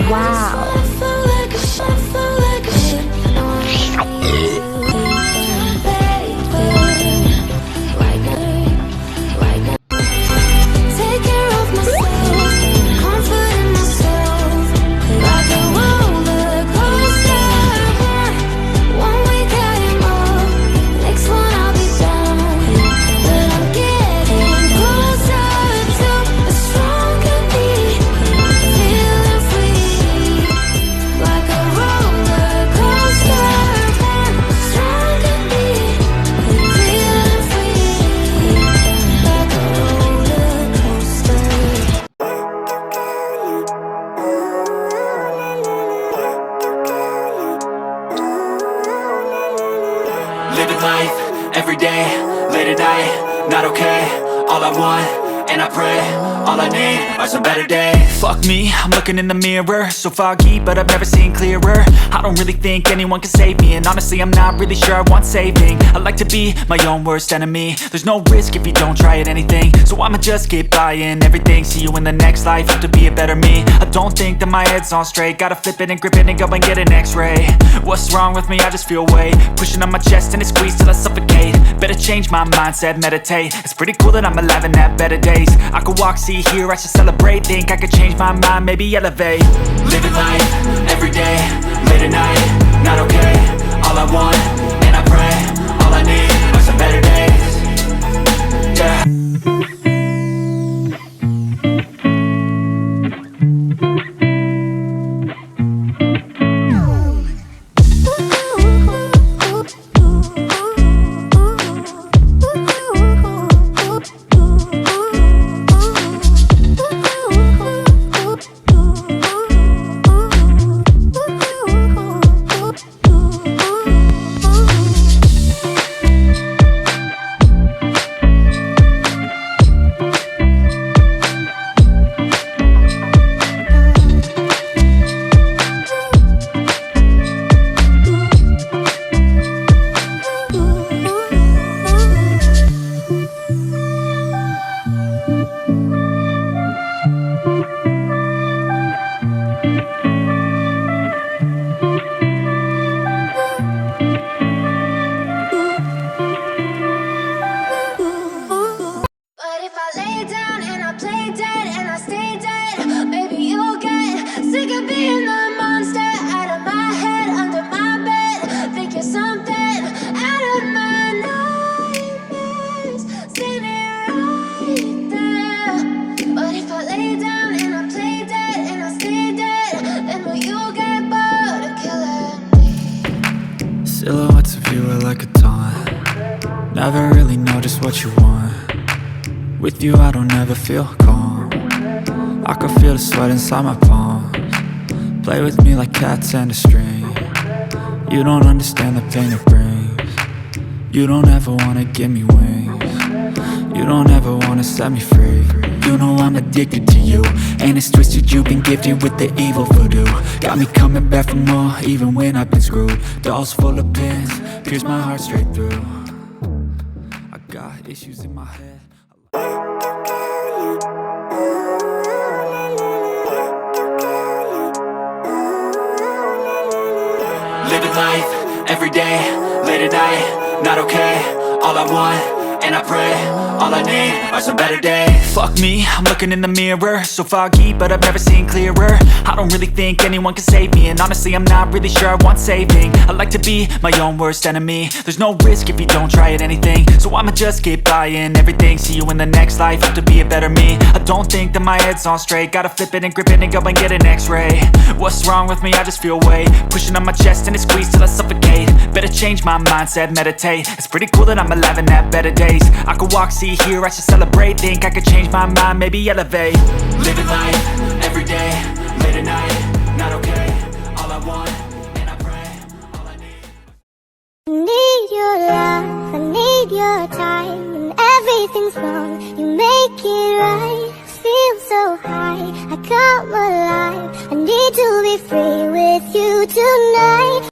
Wow. Living life, every day, late at night, not okay. All I want, and I pray, all I need are some better days. Fuck me, I'm looking in the mirror, so foggy, but I've never seen clearer. I don't really think anyone can save me, and honestly I'm not really sure I want saving. I like to be my own worst enemy. There's no risk if you don't try at anything, so I'ma just keep buying everything. See you in the next life, have to be a better me. I don't think that my head's on straight, gotta flip it and grip it and go and get an x-ray. What's wrong with me? I just feel weight pushing on my chest and it squeezes till I suffocate. Better change my mindset, meditate. It's pretty cool that I'm alive and have better days. I could walk, see, hear, I should celebrate. Think I could change my mind, maybe elevate. Living life, every day, late at night, not okay. All I want, and I pray, all I need are some better days. Yeah. Silhouettes of you are like a taunt. Never really know just what you want. With you I don't ever feel calm. I can feel the sweat inside my palms. Play with me like cats and a string. You don't understand the pain it brings. You don't ever wanna give me wings. You don't ever wanna set me free. You know I'm addicted to you, and it's twisted, you've been gifted with the evil voodoo. Got me coming back for more, even when I've been screwed. Dolls full of pins, pierce my heart straight through. I got issues in my head. Living life, every day, late at night, not okay. All I want, and I pray, all I need are some better days. Fuck me, I'm looking in the mirror, so foggy, but I've never seen clearer. I don't really think anyone can save me, and honestly I'm not really sure I want saving. I like to be my own worst enemy. There's no risk if you don't try at anything, so I'ma just keep buying everything. See you in the next life, have to be a better me. I don't think that my head's on straight, gotta flip it and grip it and go and get an x-ray. What's wrong with me? I just feel weight pushing on my chest and it squeezes till I suffocate. Better change my mindset, meditate. It's pretty cool that I'm alive and have better days. I could walk, see, hear, I should celebrate. Think I could change my mind, maybe elevate. Living life, every day, late at night, not okay. All I want, and I pray, all I need. I need your love, I need your time. When everything's wrong, you make it right. I feel so high, I come alive. I need to be free with you tonight.